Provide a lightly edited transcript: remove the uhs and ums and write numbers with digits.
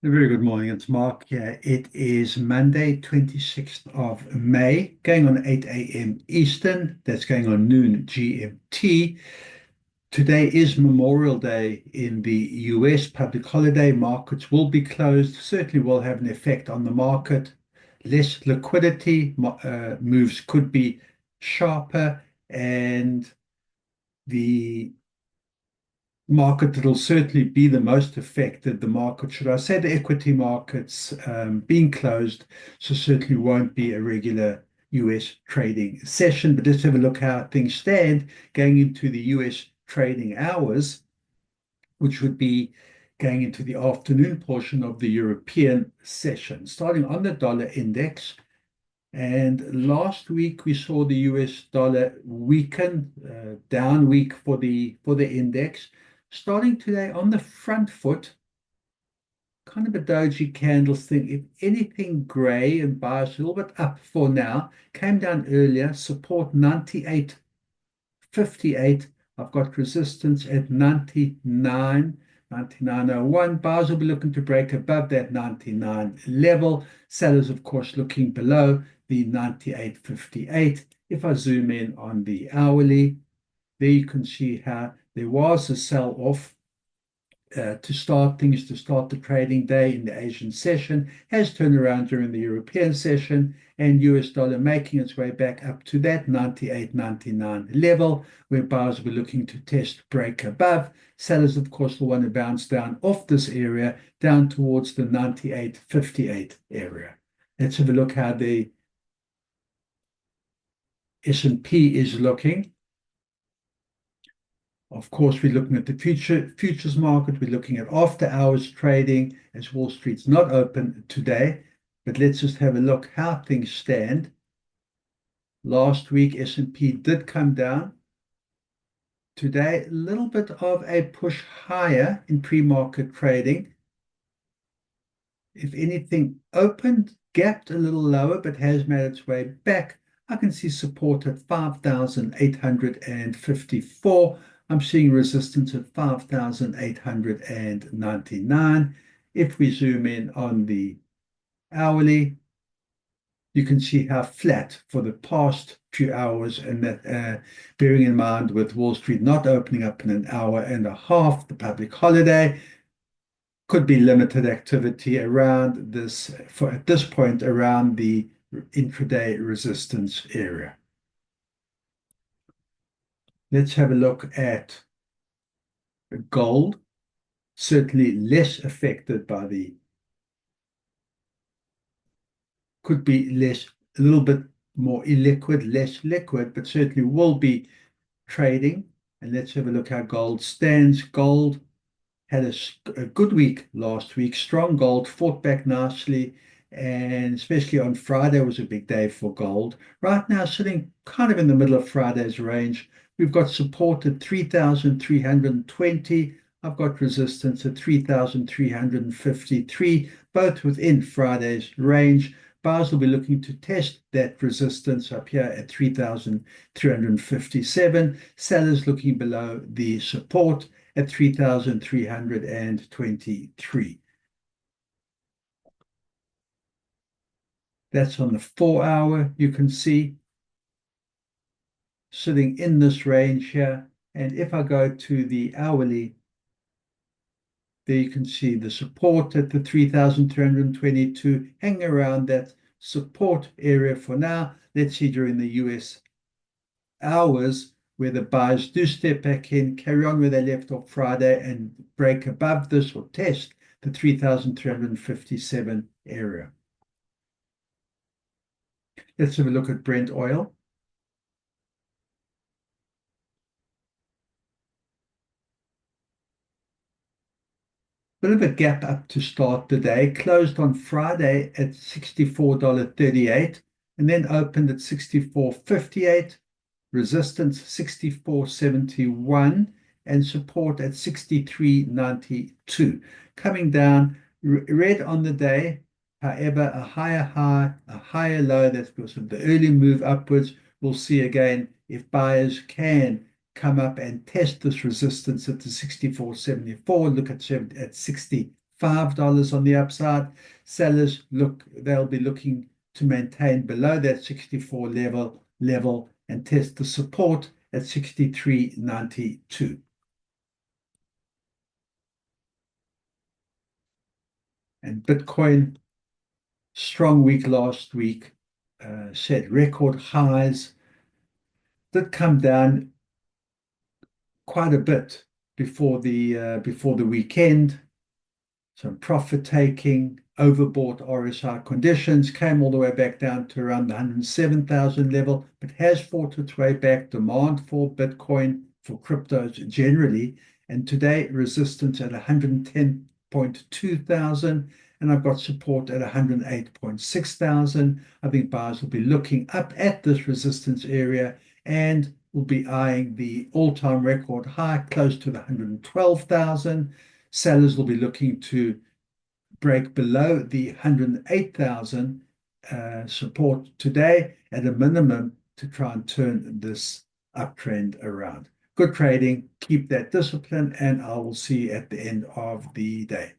A very good morning. It's Mark here. It is Monday, 26th of May, going on 8 a.m. Eastern. That's going on noon GMT. Today is Memorial Day in the US, public holiday. Markets will be closed, certainly will have an effect on the market. Less liquidity, moves could be sharper, and the market that will certainly be the most affected, the market, should I say, the equity markets being closed, so certainly won't be a regular US trading session. But let's have a look how things stand going into the US trading hours, which would be going into the afternoon portion of the European session. Starting on the dollar index, and last week we saw the US dollar weaken, down week for the index. Starting today on the front foot, kind of a doji candles thing. If anything gray and biased a little bit up for now, came down earlier, support 98.58. I've got resistance at 99, 99.01. Buyers will be looking to break above that 99 level. Sellers, of course, looking below the 98.58. If I zoom in on the hourly, there you can see how there was a sell-off to start the trading day in the Asian session, has turned around during the European session, and US dollar making its way back up to that 98.99 level, where buyers will be looking to test break above. Sellers, of course, will want to bounce down off this area down towards the 98.58 area. Let's have a look how the S&P is looking. Of course, we're looking at the futures market. We're looking at after hours trading as Wall Street's not open today. But let's just have a look how things stand. Last week, S&P did come down. Today, a little bit of a push higher in pre-market trading. If anything, opened, gapped a little lower, but has made its way back. I can see support at 5,854. I'm seeing resistance at 5,899. If we zoom in on the hourly, you can see how flat for the past few hours, and that bearing in mind with Wall Street not opening up in an hour and a half, the public holiday, could be limited activity around this, for at this point, around the intraday resistance area. Let's have a look at gold, certainly less affected by could be less, a little bit more illiquid, less liquid, but certainly will be trading. And let's have a look how gold stands. Gold had a good week last week. Strong gold, fought back nicely, and especially on Friday was a big day for gold. Right now, sitting kind of in the middle of Friday's range. We've got support at 3,320. I've got resistance at 3,353, both within Friday's range. Buyers will be looking to test that resistance up here at 3,357. Sellers looking below the support at 3,323. That's on the 4-hour, you can see, sitting in this range here. And if I go to the hourly, there you can see the support at the 3,322, hanging around that support area for now. Let's see during the US hours where the buyers do step back in, carry on where they left off Friday, and break above this or test the 3,357 area. Let's have a look at Brent oil. Bit of a gap up to start the day. Closed on Friday at $64.38 and then opened at $64.58. Resistance 64.71 and support at 63.92. Coming down, red on the day. However, a higher high, a higher low. That's because of the early move upwards. We'll see again if buyers can come up and test this resistance at the 64.74. Look at 63 $5 on the upside. Sellers they'll be looking to maintain below that 64 level and test the support at 63.92. And Bitcoin, strong week last week, set record highs, did come down quite a bit before the weekend. Some profit taking, overbought RSI conditions, came all the way back down to around the 107,000 level, but has fought its way back. Demand for Bitcoin, for cryptos generally, and today resistance at 110.2 thousand, and I've got support at 108.6 thousand. I think buyers will be looking up at this resistance area and will be eyeing the all-time record high close to the 112,000. Sellers will be looking to break below the 108,000 support today at a minimum to try and turn this uptrend around. Good trading, keep that discipline, and I will see you at the end of the day.